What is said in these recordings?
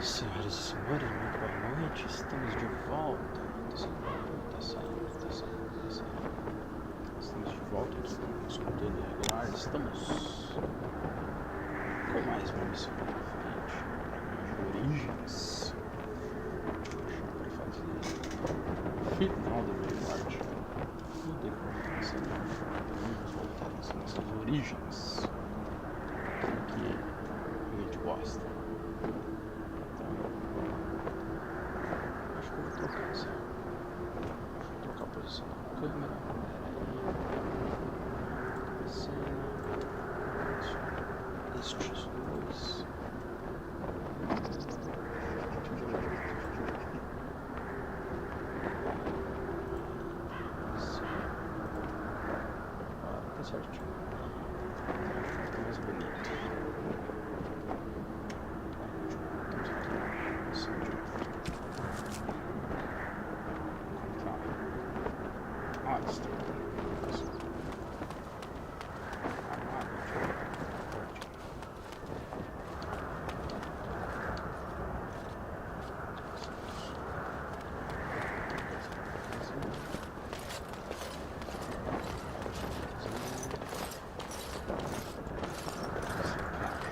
Senhoras e senhores, muito boa noite, estamos de volta. Tá saindo. Estamos de volta aqui com o conteúdo regular. Estamos com mais uma missão pela frente, para origens. Para fazer o final do Vanguard. No decorrer vamos voltar às nossas origens. Aquilo que a gente gosta. Acho que eu vou trocar essa. Vou trocar a posição da câmera. Estes dois. Tá certinho. Fica mais bonito. Alistair.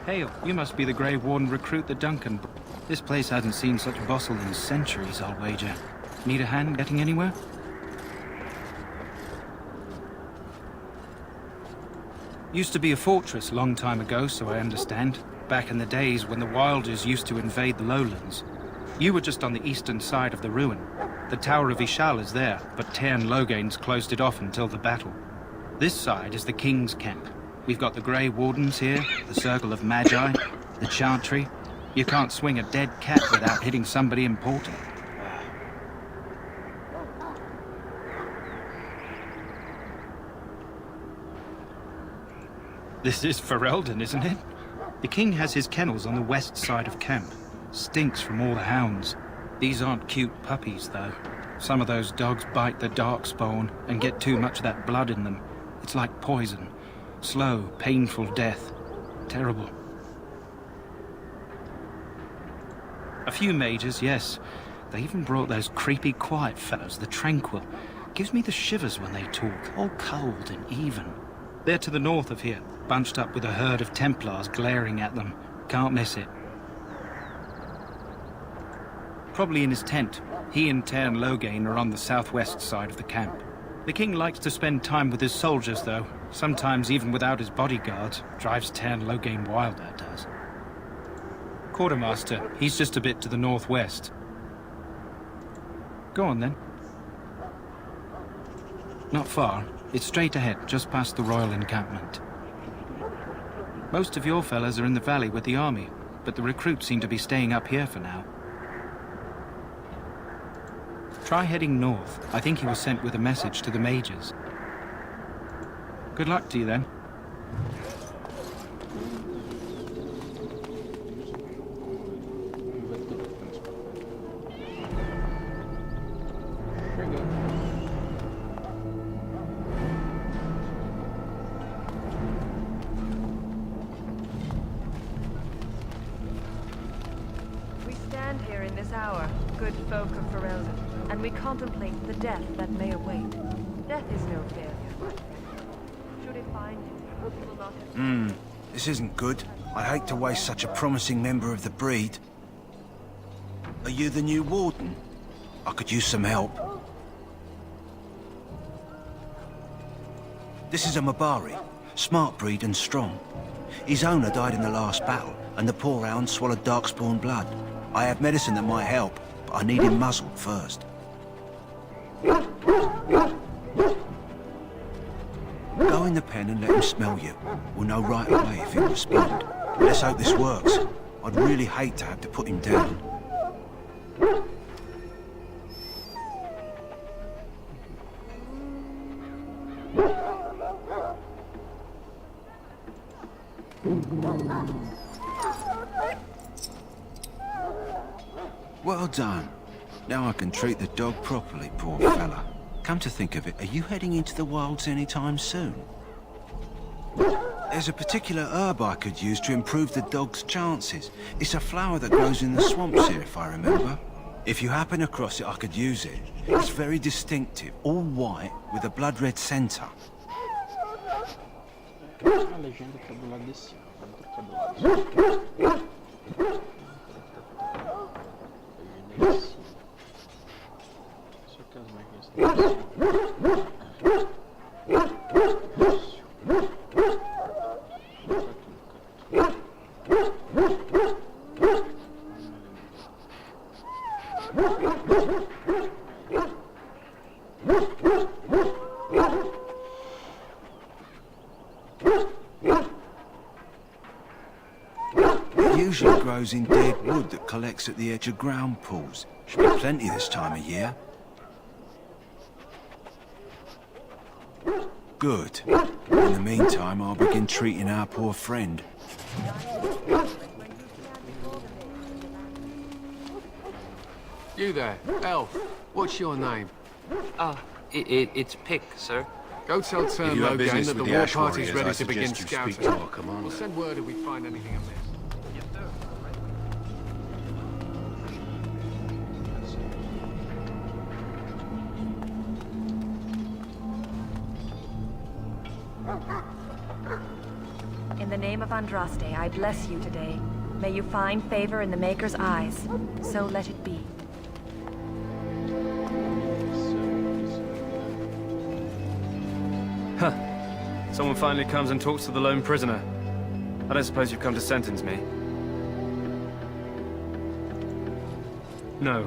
Hail, you must be the Grey Warden recruit the Duncan. This place hasn't seen such bustle in centuries, I'll wager. Need a hand getting anywhere? Used to be a fortress a long time ago, so I understand. Back in the days when the Wilders used to invade the lowlands. You were just on the eastern side of the ruin. The Tower of Ishal is there, but Tairn Logain's closed it off until the battle. This side is the King's camp. We've got the Grey Wardens here, the Circle of Magi, the Chantry. You can't swing a dead cat without hitting somebody important. This is Ferelden, isn't it? The King has his kennels on the west side of camp. Stinks from all the hounds. These aren't cute puppies, though. Some of those dogs bite the darkspawn and get too much of that blood in them. It's like poison. Slow, painful death. Terrible. A few mages, yes. They even brought those creepy quiet fellows, the Tranquil. Gives me the shivers when they talk, all cold and even. They're to the north of here, bunched up with a herd of Templars glaring at them. Can't miss it. Probably in his tent. He and Tairn Logain are on the southwest side of the camp. The King likes to spend time with his soldiers, though. Sometimes even without his bodyguards. Drives Tairn Logain wild, that does. Quartermaster, he's just a bit to the northwest. Go on, then. Not far. It's straight ahead, just past the royal encampment. Most of your fellas are in the valley with the army, but the recruits seem to be staying up here for now. Try heading north. I think he was sent with a message to the mages. Good luck to you, then. We stand here in this hour, good folk of Ferelden, and we contemplate the death that may await. Death is no failure, my friend. Should it find you, we will not have... This isn't good. I hate to waste such a promising member of the breed. Are you the new warden? I could use some help. This is a Mabari, smart breed and strong. His owner died in the last battle, and the poor hound swallowed darkspawn blood. I have medicine that might help, but I need him muzzled first. Go in the pen and let him smell you. We'll know right away if he'll respond. Let's hope this works. I'd really hate to have to put him down. Well done. Now I can treat the dog properly, poor fella. Come to think of it, are you heading into the wilds anytime soon? There's a particular herb I could use to improve the dog's chances. It's a flower that grows in the swamps here, if I remember. If you happen across it, I could use it. It's very distinctive, all white, with a blood-red centre. A legenda tá do lado desse. Vamos trocar do lado. Só que as marquinhas It usually grows in dead wood that collects at the edge of ground pools. Should be plenty this time of year. Good. In the meantime, I'll begin treating our poor friend. You there, Elf. What's your name? It's Pick, sir. Go tell If you Turnlow have gang business that the with the war Ash party's Warriors, ready I to begin suggest you speak scouting. to our commander. We'll send word if we find anything amiss. In the name of Andraste, I bless you today. May you find favor in the Maker's eyes. So let it be. Someone finally comes and talks to the lone prisoner. I don't suppose you've come to sentence me. No.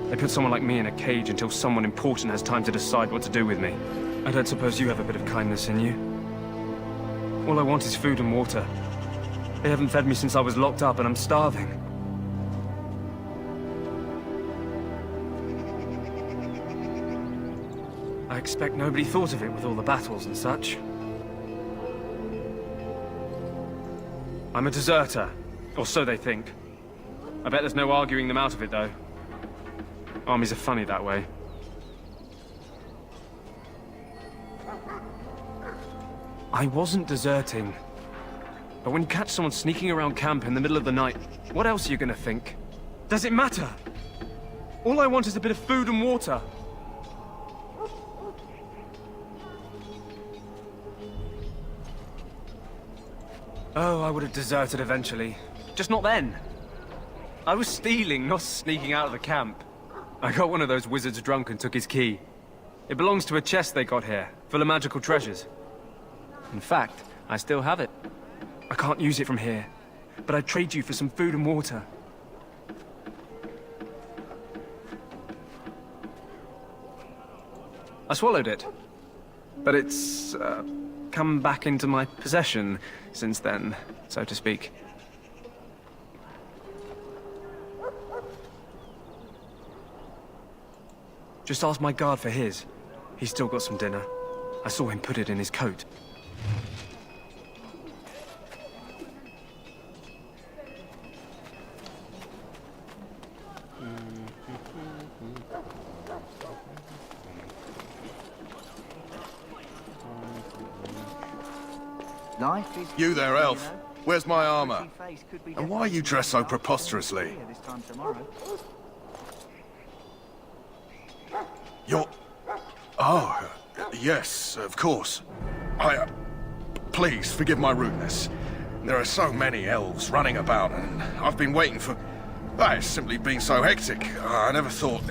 They put someone like me in a cage until someone important has time to decide what to do with me. I don't suppose you have a bit of kindness in you. All I want is food and water. They haven't fed me since I was locked up and I'm starving. I expect nobody thought of it with all the battles and such. I'm a deserter, or so they think. I bet there's no arguing them out of it, though. Armies are funny that way. I wasn't deserting. But when you catch someone sneaking around camp in the middle of the night, what else are you gonna think? Does it matter? All I want is a bit of food and water. Oh, I would have deserted eventually. Just not then. I was stealing, not sneaking out of the camp. I got one of those wizards drunk and took his key. It belongs to a chest they got here, full of magical treasures. In fact, I still have it. I can't use it from here, but I'd trade you for some food and water. I swallowed it, but it's come back into my possession since then, so to speak. Just ask my guard for his. He's still got some dinner. I saw him put it in his coat. You there, Elf. Where's my armor? And why are you dressed so preposterously? You're... Oh, yes, of course. Please, forgive my rudeness. There are so many elves running about, and I've been waiting for... It's simply been so hectic. I never thought...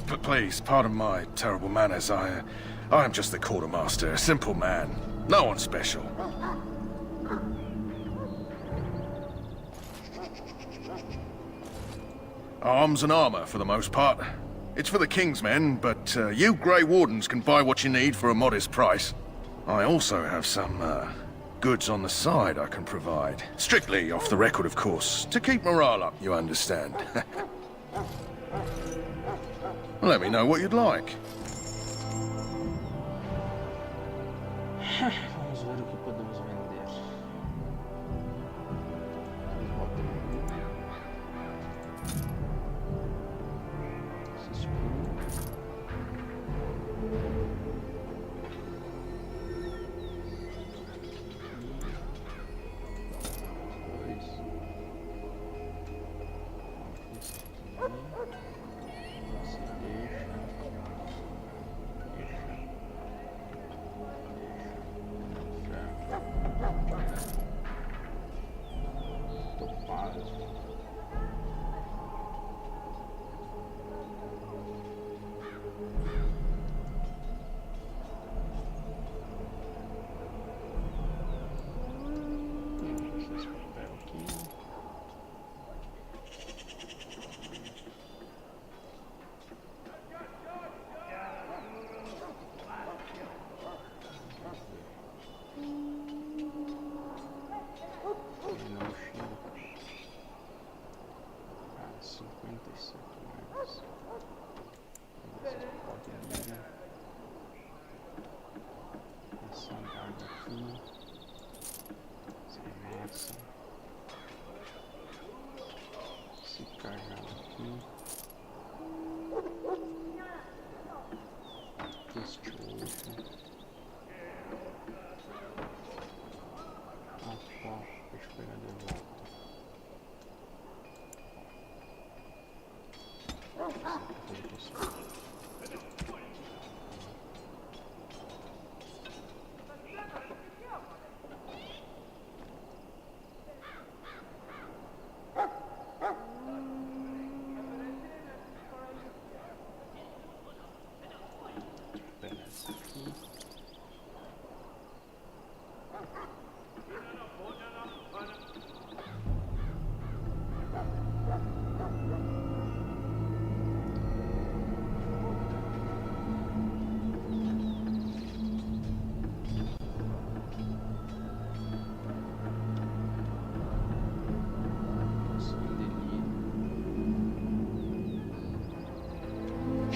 But please, pardon my terrible manners. I am just the quartermaster, a simple man. No one special. Arms and armor, for the most part. It's for the King's men, but you Grey Wardens can buy what you need for a modest price. I also have some goods on the side I can provide. Strictly off the record, of course. To keep morale up, you understand. Let me know what you'd like. Vamos ver o que podemos vender.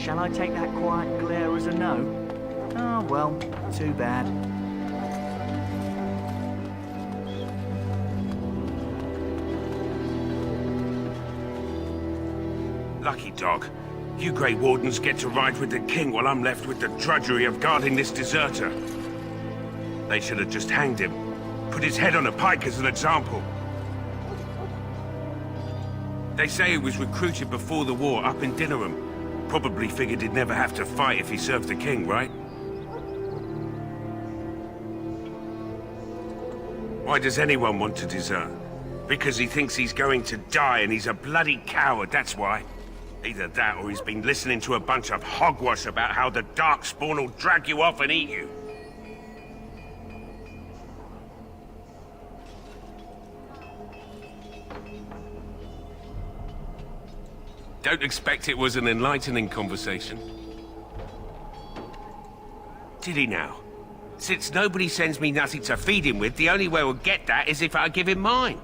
Shall I take that quiet glare as a no? Oh, well, too bad. Lucky dog. You Grey Wardens get to ride with the king while I'm left with the drudgery of guarding this deserter. They should have just hanged him. Put his head on a pike as an example. They say he was recruited before the war up in Dinnerham. Probably figured he'd never have to fight if he served the king, right? Why does anyone want to desert? Because he thinks he's going to die and he's a bloody coward, that's why. Either that or he's been listening to a bunch of hogwash about how the Darkspawn will drag you off and eat you. Don't expect it was an enlightening conversation. Did he now? Since nobody sends me nothing to feed him with, the only way we'll get that is if I give him mine.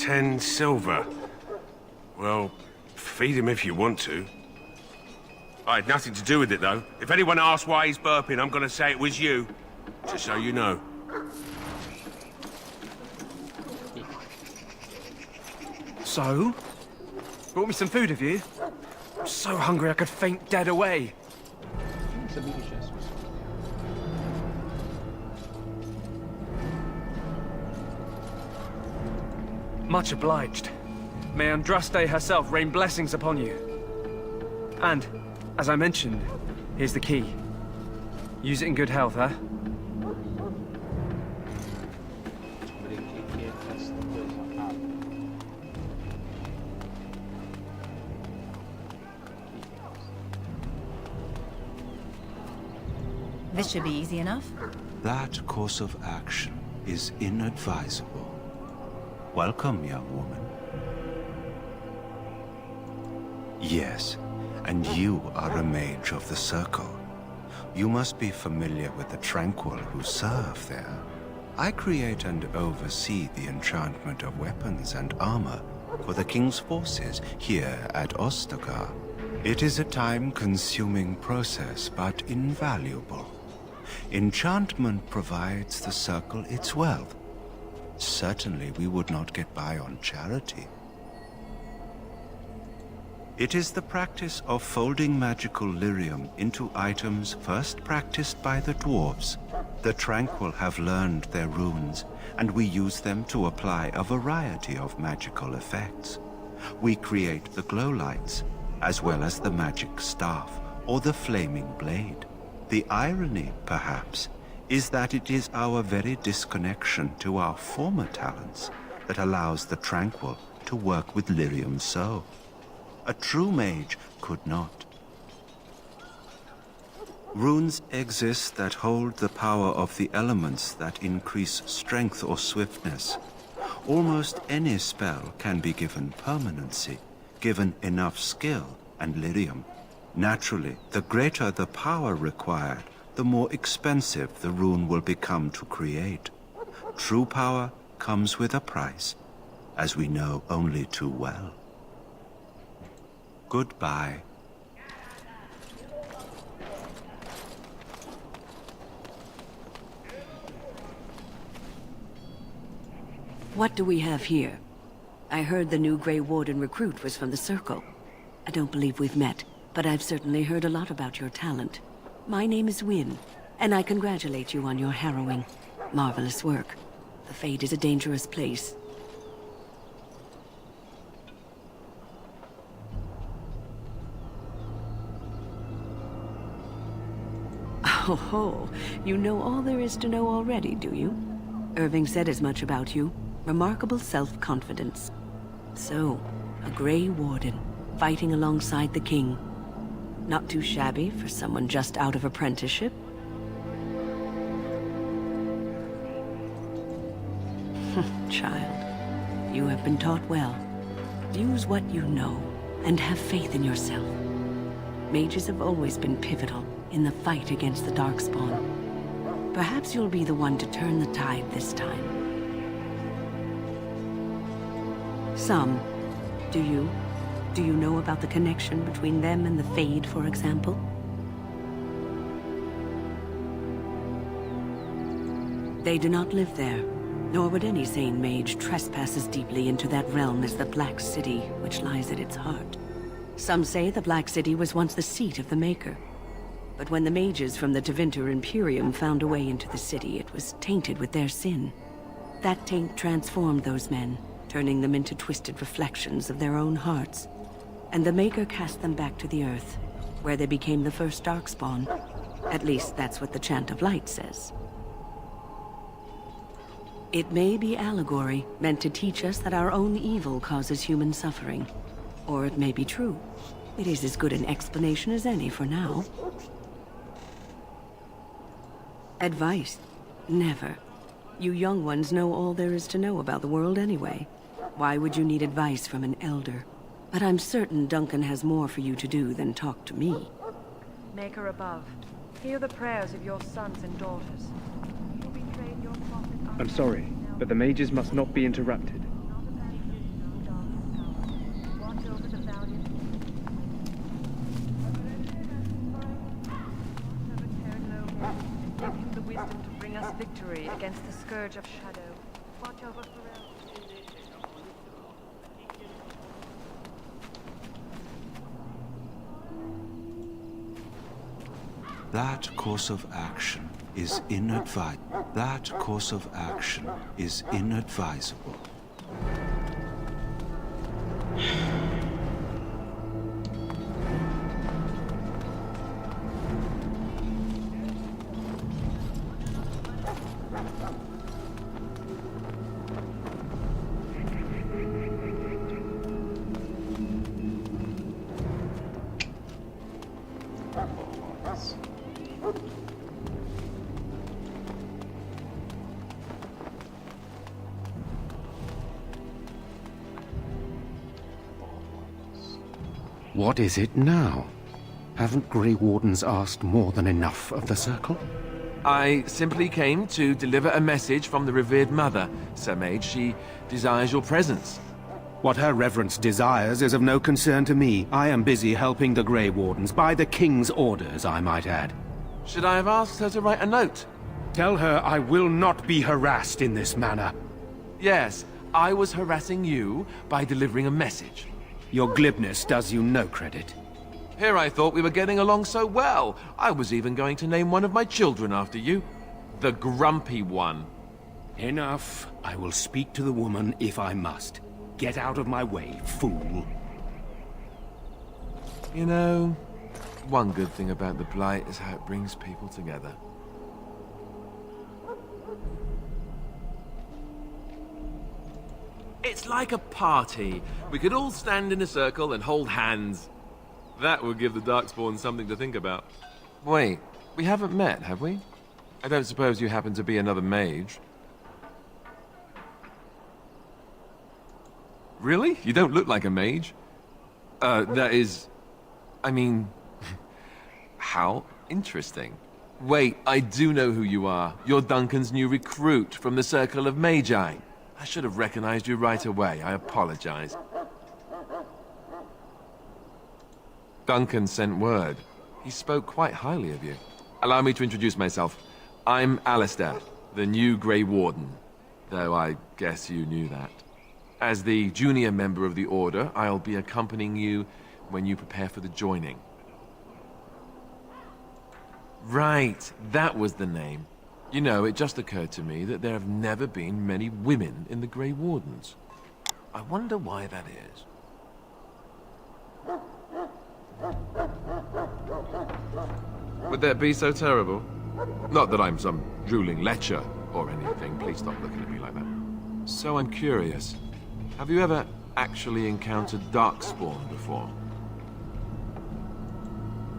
$10 silver. Well, feed him if you want to. I had nothing to do with it, though. If anyone asks why he's burping, I'm gonna say it was you. Just so you know. So? Brought me some food, have you? I'm so hungry I could faint dead away. Much obliged. May Andraste herself rain blessings upon you. And, as I mentioned, here's the key. Use it in good health, huh? This should be easy enough. That course of action is inadvisable. Welcome, young woman. Yes, and you are a mage of the Circle. You must be familiar with the Tranquil who serve there. I create and oversee the enchantment of weapons and armor for the King's forces here at Ostagar. It is a time-consuming process, but invaluable. Enchantment provides the Circle its wealth. Certainly we would not get by on charity. It is the practice of folding magical lyrium into items first practiced by the dwarves. The Tranquil have learned their runes, and we use them to apply a variety of magical effects. We create the glow lights, as well as the magic staff, or the flaming blade. The irony, perhaps, is that it is our very disconnection to our former talents that allows the Tranquil to work with lyrium so. A true mage could not. Runes exist that hold the power of the elements that increase strength or swiftness. Almost any spell can be given permanency, given enough skill and lyrium. Naturally, the greater the power required, the more expensive the rune will become to create. True power comes with a price, as we know only too well. Goodbye. What do we have here? I heard the new Grey Warden recruit was from the Circle. I don't believe we've met, but I've certainly heard a lot about your talent. My name is Wynne, and I congratulate you on your harrowing, marvelous work. The Fade is a dangerous place. Oh, you know all there is to know already, do you? Irving said as much about you. Remarkable self-confidence. So, a Grey Warden, fighting alongside the King. Not too shabby for someone just out of apprenticeship. Child, you have been taught well. Use what you know, and have faith in yourself. Mages have always been pivotal in the fight against the Darkspawn. Perhaps you'll be the one to turn the tide this time. Some. Do you? Do you know about the connection between them and the Fade, for example? They do not live there, nor would any sane mage trespass as deeply into that realm as the Black City, which lies at its heart. Some say the Black City was once the seat of the Maker. But when the mages from the Tevinter Imperium found a way into the city, it was tainted with their sin. That taint transformed those men, turning them into twisted reflections of their own hearts. And the Maker cast them back to the Earth, where they became the first Darkspawn. At least that's what the Chant of Light says. It may be allegory, meant to teach us that our own evil causes human suffering. Or it may be true. It is as good an explanation as any for now. Advice? Never. You young ones know all there is to know about the world anyway. Why would you need advice from an elder? But I'm certain Duncan has more for you to do than talk to me. Maker above, hear the prayers of your sons and daughters. You betrayed your prophet. I'm sorry, but the mages must not be interrupted. Watch over the valiant. Give him the wisdom to bring us victory against the scourge of shadow. Watch over Pharrell. That course of action is inadvisable. That course of action is inadvisable. What is it now? Haven't Grey Wardens asked more than enough of the Circle? I simply came to deliver a message from the revered mother, Sir Mage. She desires your presence. What her reverence desires is of no concern to me. I am busy helping the Grey Wardens, by the King's orders, I might add. Should I have asked her to write a note? Tell her I will not be harassed in this manner. Yes, I was harassing you by delivering a message. Your glibness does you no credit. Here I thought we were getting along so well. I was even going to name one of my children after you. The Grumpy One. Enough. I will speak to the woman if I must. Get out of my way, fool. You know, one good thing about the Blight is how it brings people together. It's like a party. We could all stand in a circle and hold hands. That would give the Darkspawn something to think about. Wait, we haven't met, have we? I don't suppose you happen to be another mage? Really? You don't look like a mage? That is... I mean... how interesting. Wait, I do know who you are. You're Duncan's new recruit from the Circle of Magi. I should have recognized you right away. I apologize. Duncan sent word. He spoke quite highly of you. Allow me to introduce myself. I'm Alistair, the new Grey Warden. Though I guess you knew that. As the junior member of the Order, I'll be accompanying you when you prepare for the joining. Right, that was the name. You know, it just occurred to me that there have never been many women in the Grey Wardens. I wonder why that is. Would that be so terrible? Not that I'm some drooling lecher or anything. Please stop looking at me like that. So I'm curious. Have you ever actually encountered Darkspawn before?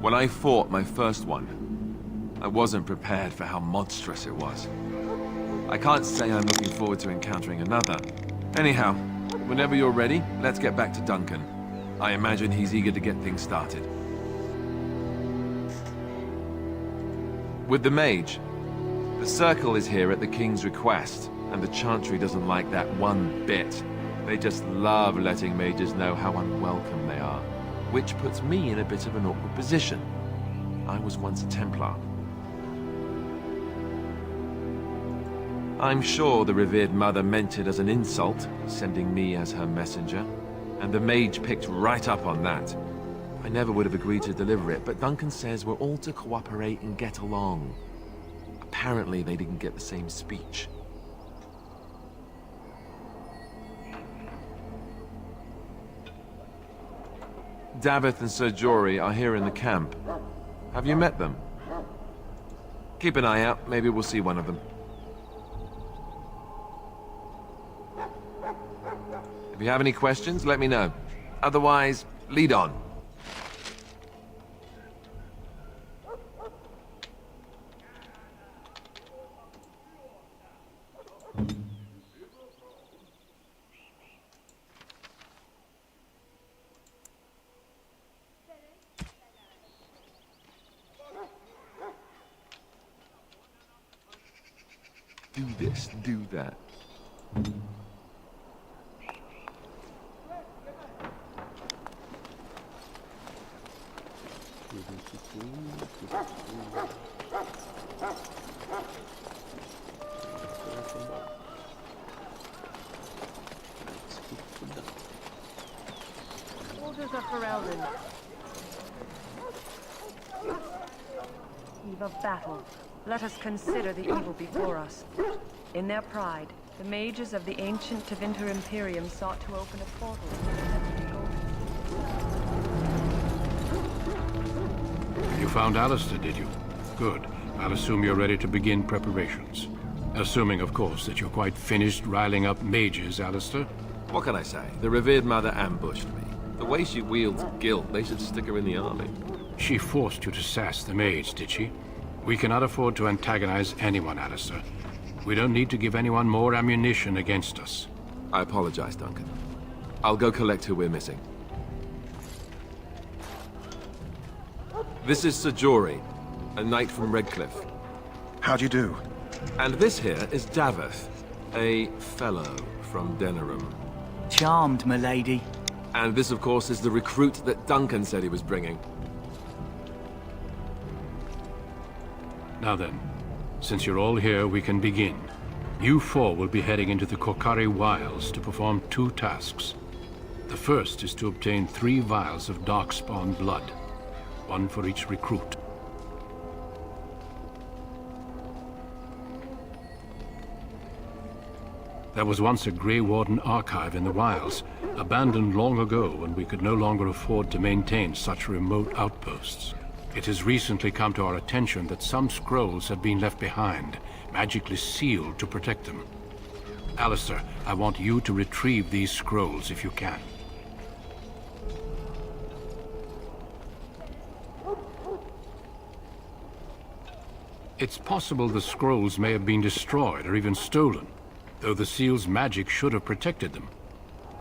When I fought my first one, I wasn't prepared for how monstrous it was. I can't say I'm looking forward to encountering another. Anyhow, whenever you're ready, let's get back to Duncan. I imagine he's eager to get things started. With the mage, the circle is here at the king's request, and the chantry doesn't like that one bit. They just love letting mages know how unwelcome they are, which puts me in a bit of an awkward position. I was once a Templar. I'm sure the revered mother meant it as an insult, sending me as her messenger, and the mage picked right up on that. I never would have agreed to deliver it, but Duncan says we're all to cooperate and get along. Apparently they didn't get the same speech. Davith and Sir Jory are here in the camp. Have you met them? Keep an eye out, maybe we'll see one of them. If you have any questions, let me know. Otherwise, lead on. Do this, do that. Orders are for Eldon. Eve of battle. Let us consider the evil before us. In their pride, the mages of the ancient Tevinter Imperium sought to open a portal to the heavenly gold. You found Alistair, did you? Good. I'll assume you're ready to begin preparations. Assuming, of course, that you're quite finished riling up mages, Alistair. What can I say? The revered mother ambushed me. The way she wields guilt, they should stick her in the army. She forced you to sass the mage, did she? We cannot afford to antagonize anyone, Alistair. We don't need to give anyone more ammunition against us. I apologize, Duncan. I'll go collect who we're missing. This is Sir Jory, a knight from Redcliffe. How'd you do? And this here is Davith, a fellow from Denerim. Charmed, milady. And this, of course, is the recruit that Duncan said he was bringing. Now then, since you're all here, we can begin. You four will be heading into the Korcari Wilds to perform 2 tasks. The first is to obtain 3 vials of Darkspawn blood, 1 for each recruit. There was once a Grey Warden archive in the wilds, abandoned long ago when we could no longer afford to maintain such remote outposts. It has recently come to our attention that some scrolls have been left behind, magically sealed to protect them. Alistair, I want you to retrieve these scrolls if you can. It's possible the scrolls may have been destroyed or even stolen, though the seal's magic should have protected them.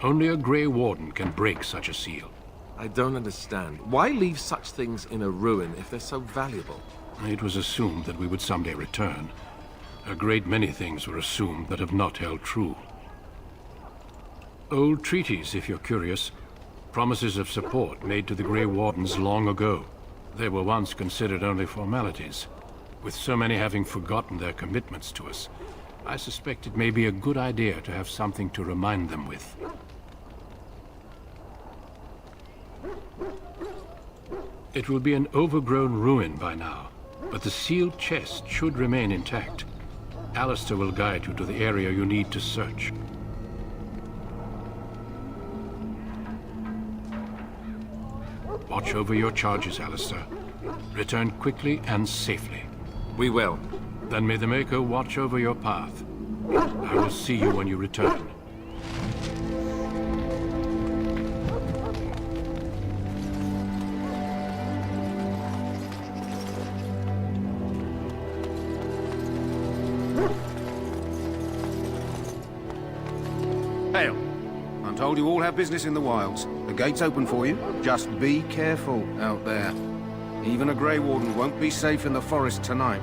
Only a Grey Warden can break such a seal. I don't understand. Why leave such things in a ruin if they're so valuable? It was assumed that we would someday return. A great many things were assumed that have not held true. Old treaties, if you're curious. Promises of support made to the Grey Wardens long ago. They were once considered only formalities. With so many having forgotten their commitments to us, I suspect it may be a good idea to have something to remind them with. It will be an overgrown ruin by now, but the sealed chest should remain intact. Alistair will guide you to the area you need to search. Watch over your charges, Alistair. Return quickly and safely. We will. Then may the Maker watch over your path. I will see you when you return. Hail. I'm told you all have business in the wilds. The gate's open for you. Just be careful out there. Even a Grey Warden won't be safe in the forest tonight.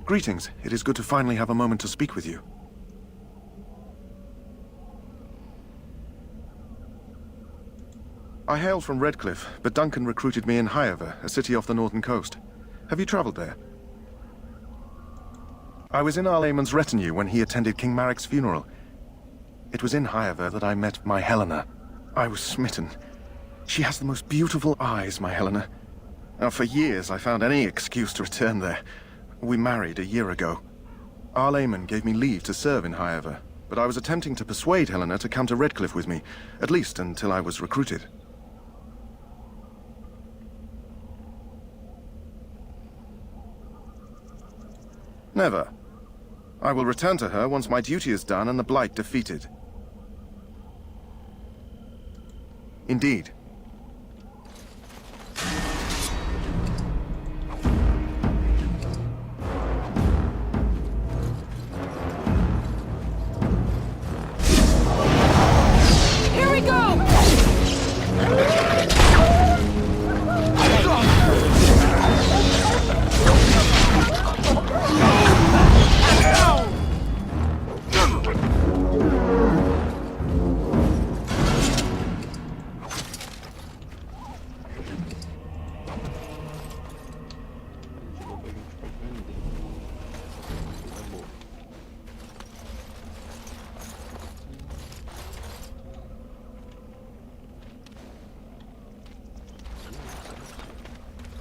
Greetings. It is good to finally have a moment to speak with you. I hail from Redcliffe, but Duncan recruited me in Highover, a city off the northern coast. Have you traveled there? I was in Arlayman's retinue when he attended King Maric's funeral. It was in Highover that I met my Helena. I was smitten. She has the most beautiful eyes, my Helena. Now, for years I found any excuse to return there. We married a year ago. Arlayman gave me leave to serve in Highover, but I was attempting to persuade Helena to come to Redcliffe with me, at least until I was recruited. Never. I will return to her once my duty is done and the Blight defeated. Indeed.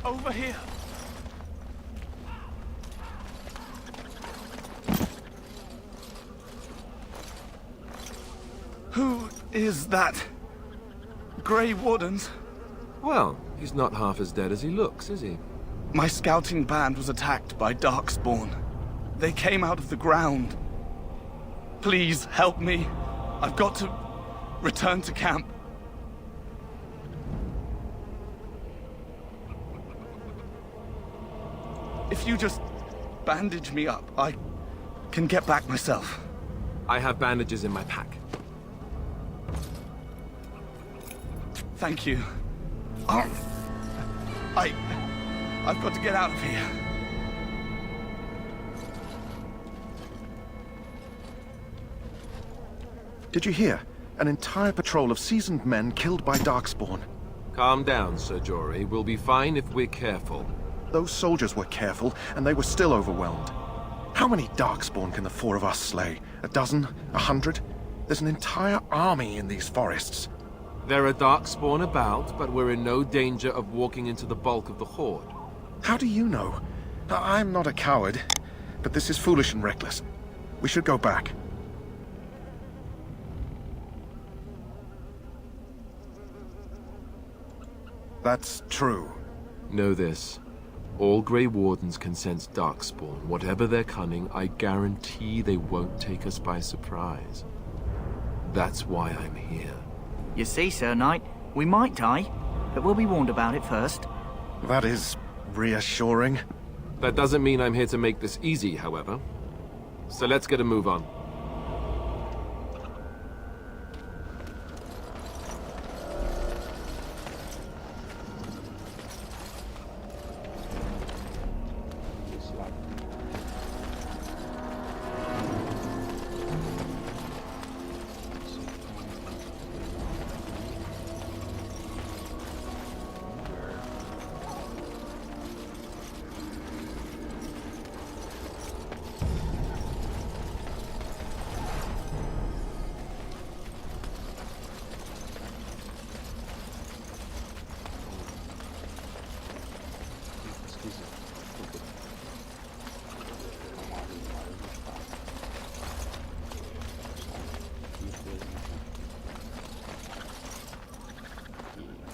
Over here. Who is that? Grey Wardens? Well, he's not half as dead as he looks, is he? My scouting band was attacked by Darkspawn. They came out of the ground. Please help me. I've got to return to camp. If you just bandage me up, I can get back myself. I have bandages in my pack. Thank you. I've got to get out of here. Did you hear? An entire patrol of seasoned men killed by Darkspawn. Calm down, Sir Jory. We'll be fine if we're careful. Those soldiers were careful, and they were still overwhelmed. How many Darkspawn can the four of us slay? A dozen? 100? There's an entire army in these forests. There are Darkspawn about, but we're in no danger of walking into the bulk of the Horde. How do you know? I'm not a coward, but this is foolish and reckless. We should go back. That's true. Know this. All Grey Wardens can sense Darkspawn. Whatever their cunning, I guarantee they won't take us by surprise. That's why I'm here. You see, Sir Knight, we might die, but we'll be warned about it first. That is reassuring. That doesn't mean I'm here to make this easy, however. So let's get a move on.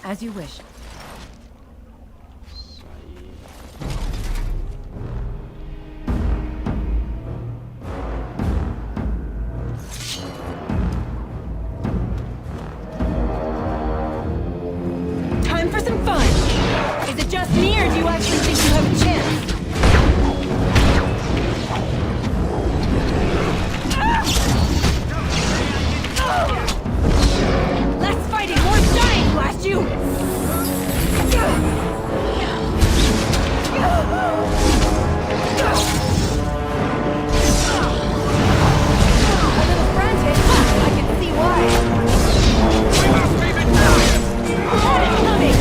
As you wish. Time for some fun! Is it just me, or do you actually think you have a chance? Less fighting, more dying, blast you! A little frantic, I can see why. We must be victorious! Had it coming!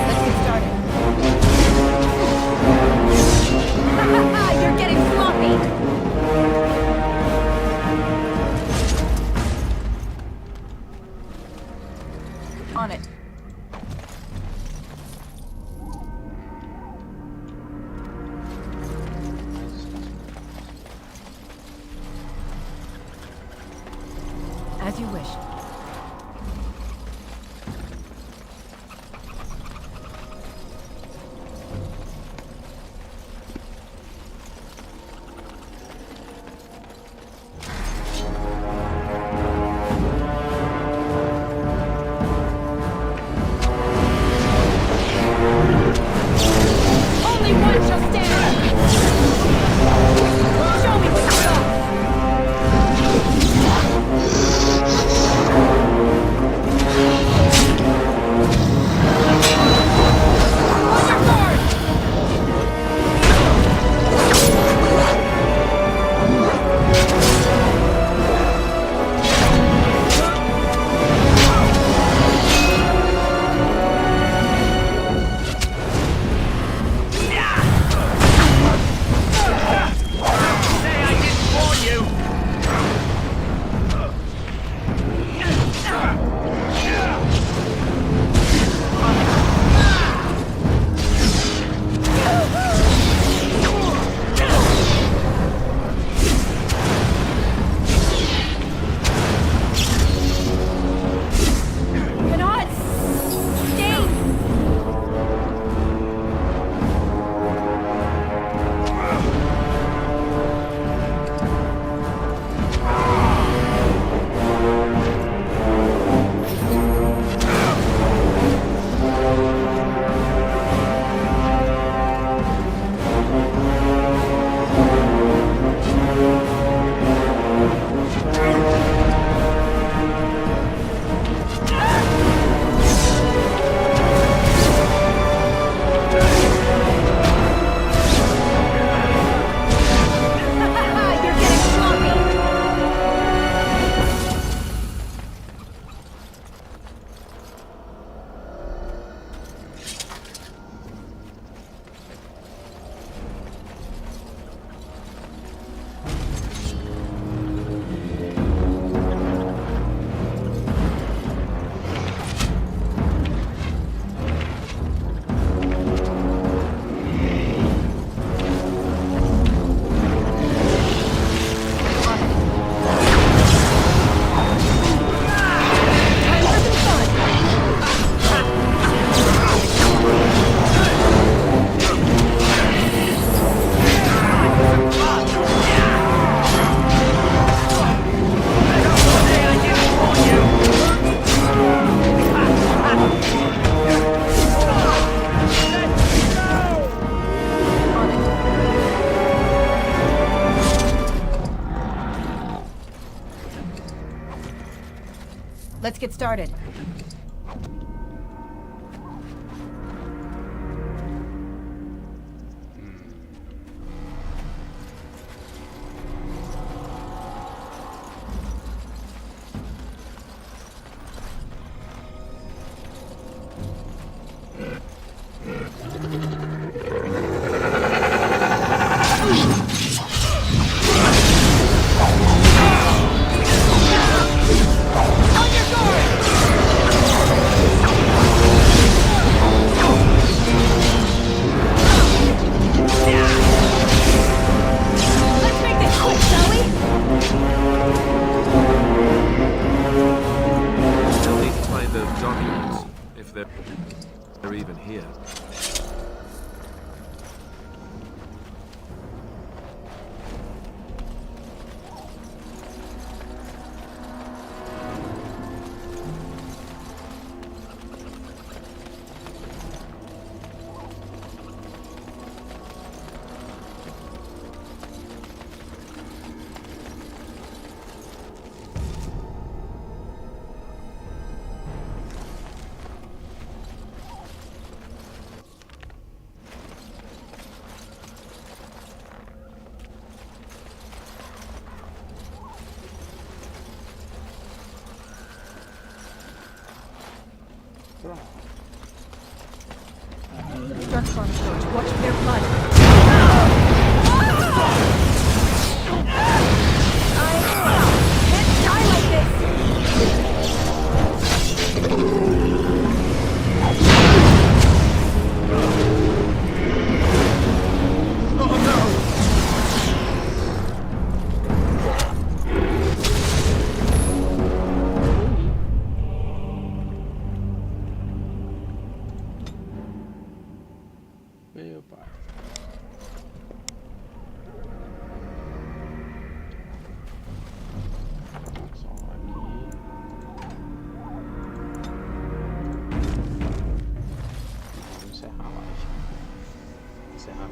Let's get started. You're getting sloppy! On it. As you wish. Only one shall stand! Show me what you got! Let's get started. On your guard! transform so to watch their blood. I can't die like this! Meu pai. Só aqui. Vamos encerrar a live. Encerrar a